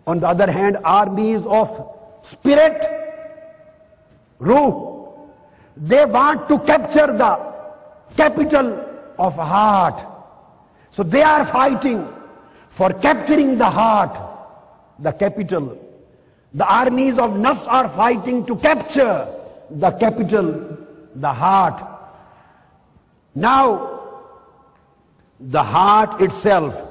On the other hand, armies of spirit, Ruh, they want to capture the capital of heart. So they are fighting for capturing the heart, the capital. The armies of nafs are fighting to capture the capital, the heart. Now, the heart itself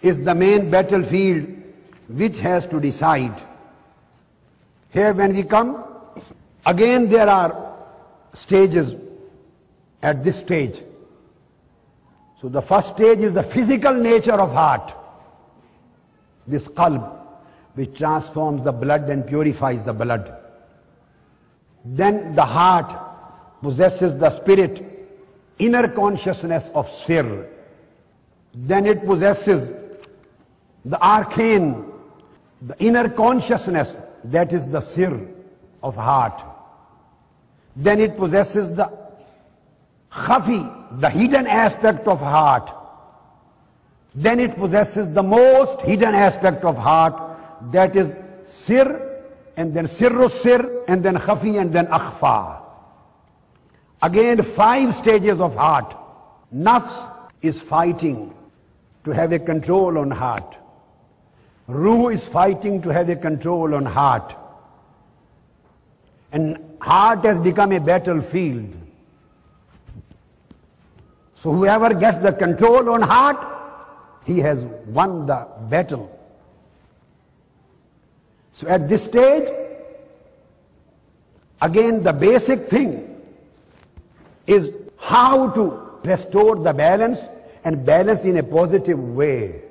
is the main battlefield which has to decide. Here when we come, again there are stages at this stage. So the first stage is the physical nature of heart. This qalb, which transforms the blood and purifies the blood. Then the heart possesses the spirit, inner consciousness of sir. Then it possesses the arcane, the inner consciousness, that is the sir of heart. Then it possesses the khafi, the hidden aspect of heart. Then it possesses the most hidden aspect of heart, that is sir, and then sirru sir, and then khafi, and then akhfa. Again, 5 stages of heart. Nafs is fighting to have a control on heart. Ruh is fighting to have a control on heart. And heart has become a battlefield. So whoever gets the control on heart, he has won the battle. So at this stage, again the basic thing is how to restore the balance, and balance in a positive way.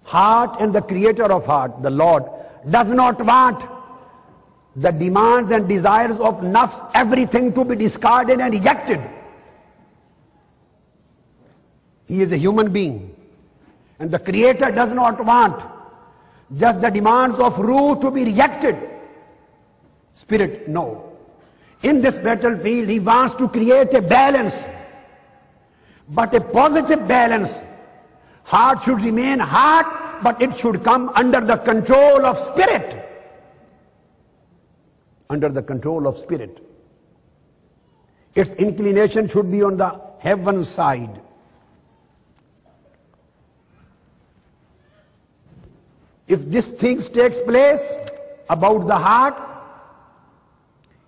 Heart and the creator of heart, the Lord, does not want the demands and desires of nafs, everything to be discarded and rejected. He is a human being, and the creator does not want just the demands of ruh to be rejected. Spirit, no. In this battlefield, he wants to create a balance, but a positive balance. Heart should remain heart, but it should come under the control of spirit. Under the control of spirit. Its inclination should be on the heaven side. If this thing takes place about the heart,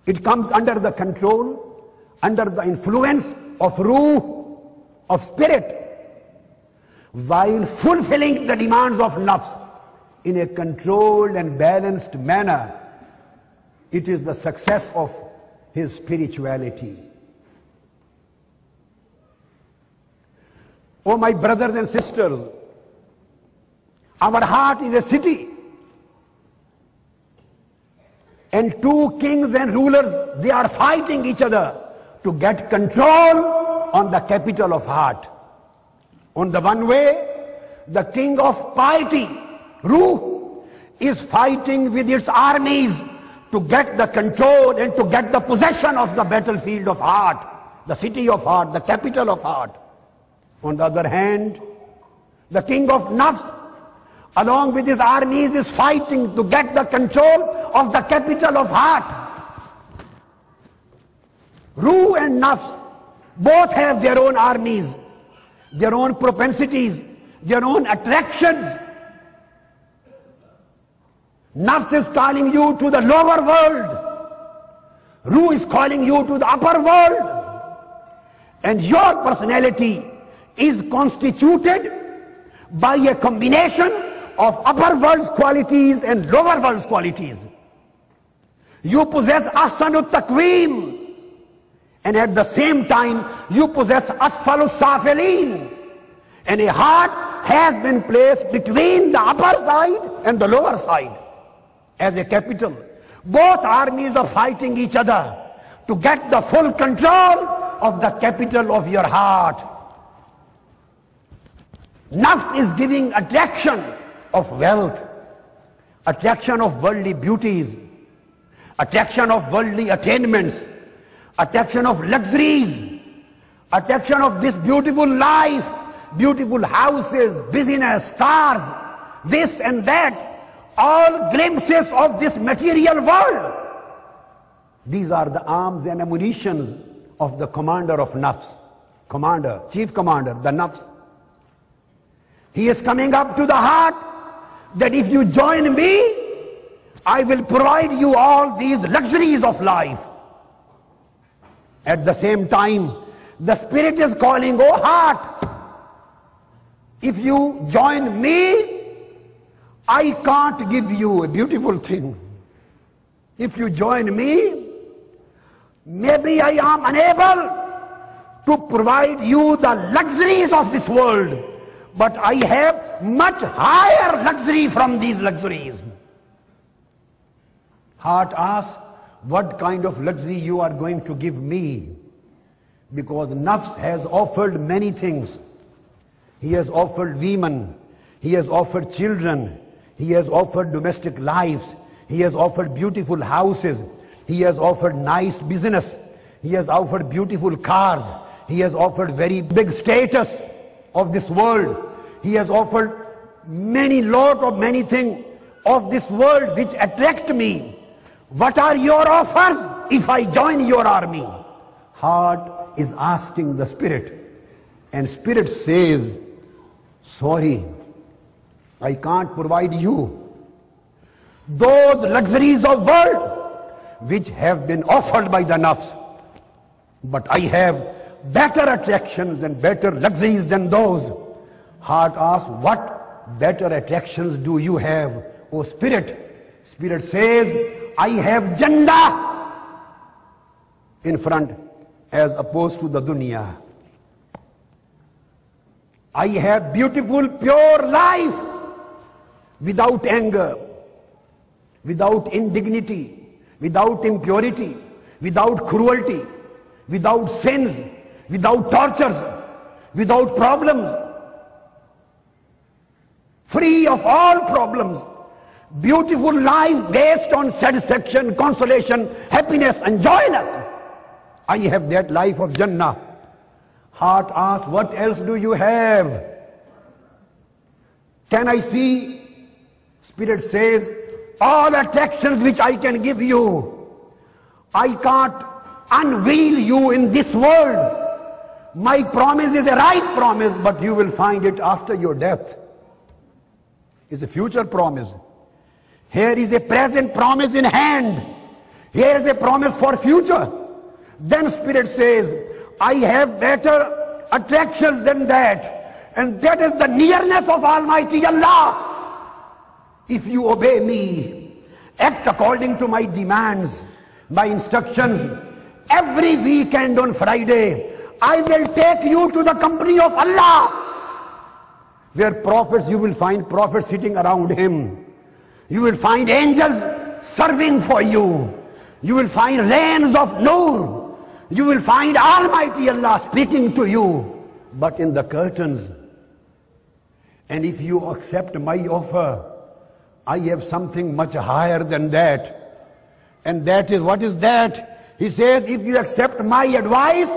it comes under the control, under the influence of ruh, of spirit, while fulfilling the demands of nafs in a controlled and balanced manner. It is the success of his spirituality. Oh my brothers and sisters, our heart is a city, and 2 kings and rulers, they are fighting each other to get control on the capital of heart. On the one way, the king of piety, Ruh, is fighting with its armies to get the control and to get the possession of the battlefield of heart, the city of heart, the capital of heart. On the other hand, the king of nafs, along with his armies, is fighting to get the control of the capital of heart. Ruh and nafs both have their own armies, their own propensities, their own attractions. Nafs is calling you to the lower world. Ruh is calling you to the upper world. And your personality is constituted by a combination of upper world's qualities and lower world's qualities. You possess ahsanut taqweem, and at the same time you possess asfalus safilin, and a heart has been placed between the upper side and the lower side as a capital. Both armies are fighting each other to get the full control of the capital of your heart. Nafs is giving attraction of wealth, attraction of worldly beauties, attraction of worldly attainments, attraction of luxuries, attraction of this beautiful life beautiful houses, business, cars, this and that, all glimpses of this material world. These are the arms and ammunitions of the commander of Nafs. Commander, chief commander, the Nafs. He is coming up to the heart that if you join me, I will provide you all these luxuries of life. At the same time, the Spirit is calling, oh heart, if you join me, I can't give you a beautiful thing. If you join me, maybe I am unable to provide you the luxuries of this world, but I have much higher luxury from these luxuries. Heart asks, what kind of luxury you are going to give me? Because Nafs has offered many things. He has offered women, he has offered children, he has offered domestic lives, he has offered beautiful houses, he has offered nice business, he has offered beautiful cars, he has offered very big status of this world, he has offered many things of this world which attract me. What are your offers if I join your army? Heart is asking the Spirit, and Spirit says, sorry, I can't provide you those luxuries of world which have been offered by the Nafs, but I have better attractions and better luxuries than those. Heart asks, what better attractions do you have, O Spirit? Spirit says, I have Jannah in front as opposed to the dunya. I have beautiful, pure life without anger, without indignity, without impurity, without cruelty, without sins, without tortures, without problems, free of all problems. Beautiful life based on satisfaction, consolation, happiness and joyness. I have that life of Jannah. Heart asks, what else do you have? Can I see? Spirit says, all attractions which I can give you, I can't unveil you in this world. My promise is a right promise, but you will find it after your death. It's a future promise. Here is a present promise in hand. Here is a promise for future. Then Spirit says, I have better attractions than that. And that is the nearness of Almighty Allah. If you obey me, act according to my demands, my instructions, every weekend on Friday, I will take you to the company of Allah. Where prophets, you will find prophets sitting around him. You will find angels serving for you. You will find lanes of Nur. You will find Almighty Allah speaking to you. But in the curtains. And if you accept my offer, I have something much higher than that. And that is, what is that? He says, if you accept my advice,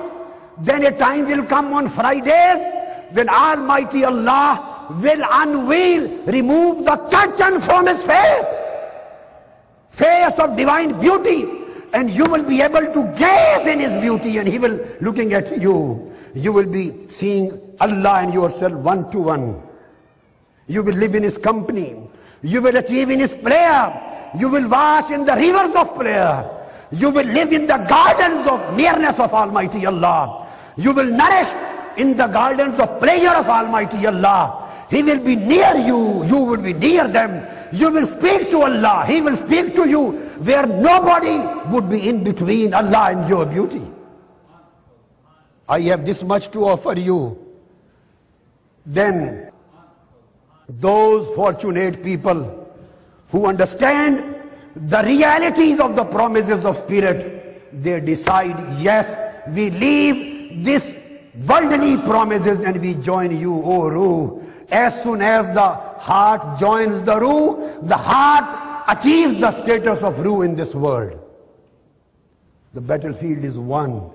then a time will come on Fridays when Almighty Allah will unveil, remove the curtain from his face of divine beauty, and you will be able to gaze in his beauty, and he will looking at you. You will be seeing Allah and yourself one to one. You will live in his company. You will achieve in his prayer. You will wash in the rivers of prayer. You will live in the gardens of nearness of Almighty Allah. You will nourish in the gardens of prayer of Almighty Allah. He will be near you, you will be near them. You will speak to Allah, He will speak to you, where nobody would be in between Allah and your beauty. I have this much to offer you. Then those fortunate people who understand the realities of the promises of Spirit, they decide, yes, we leave this worldly promises and we join you, O Ruh. As soon as the heart joins the Ruh, the heart achieves the status of Ruh in this world. The battlefield is won.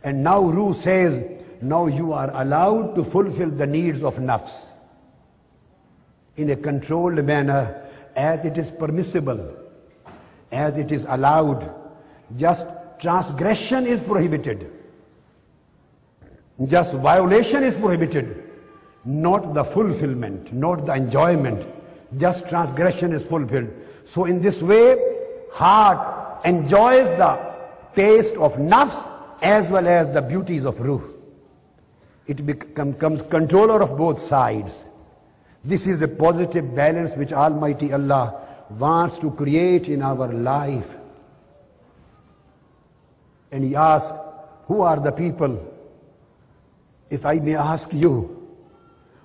And now Ruh says, now you are allowed to fulfill the needs of nafs in a controlled manner, as it is permissible, as it is allowed. Just transgression is prohibited. Just violation is prohibited. Not the fulfillment, not the enjoyment. Just transgression is fulfilled. So in this way, heart enjoys the taste of nafs as well as the beauties of ruh. It becomes controller of both sides. This is a positive balance which Almighty Allah wants to create in our life. And He asks, who are the people? If I may ask you,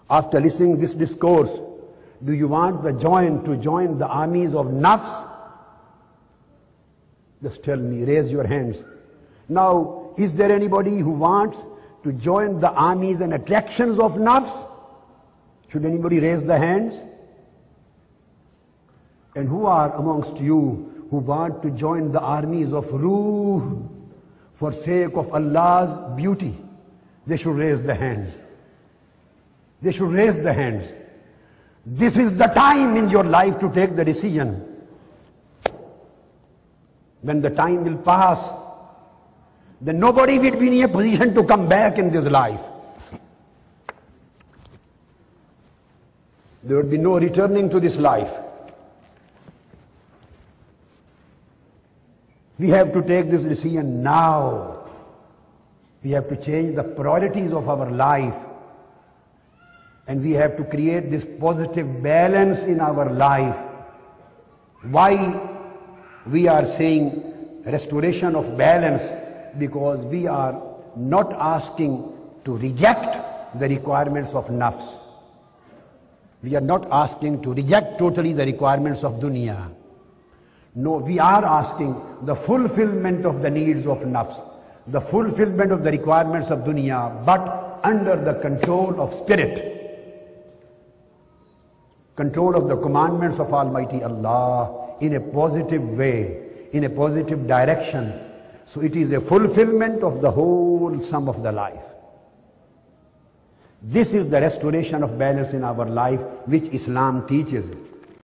after listening to this discourse, do you want to join the armies of nafs? Just tell me, raise your hands. Now, is there anybody who wants to join the armies and attractions of nafs? Should anybody raise the hands? And who are amongst you who want to join the armies of ruh for sake of Allah's beauty? They should raise the hands. They should raise the hands. This is the time in your life to take the decision. When the time will pass, then nobody will be in a position to come back in this life. There will be no returning to this life. We have to take this decision now. We have to change the priorities of our life. And we have to create this positive balance in our life. Why we are saying restoration of balance? Because we are not asking to reject the requirements of nafs. We are not asking to reject totally the requirements of dunya. No, we are asking the fulfillment of the needs of nafs, the fulfillment of the requirements of dunya, but under the control of spirit. Control of the commandments of Almighty Allah in a positive way, in a positive direction. So it is a fulfillment of the whole sum of the life. This is the restoration of balance in our life which Islam teaches.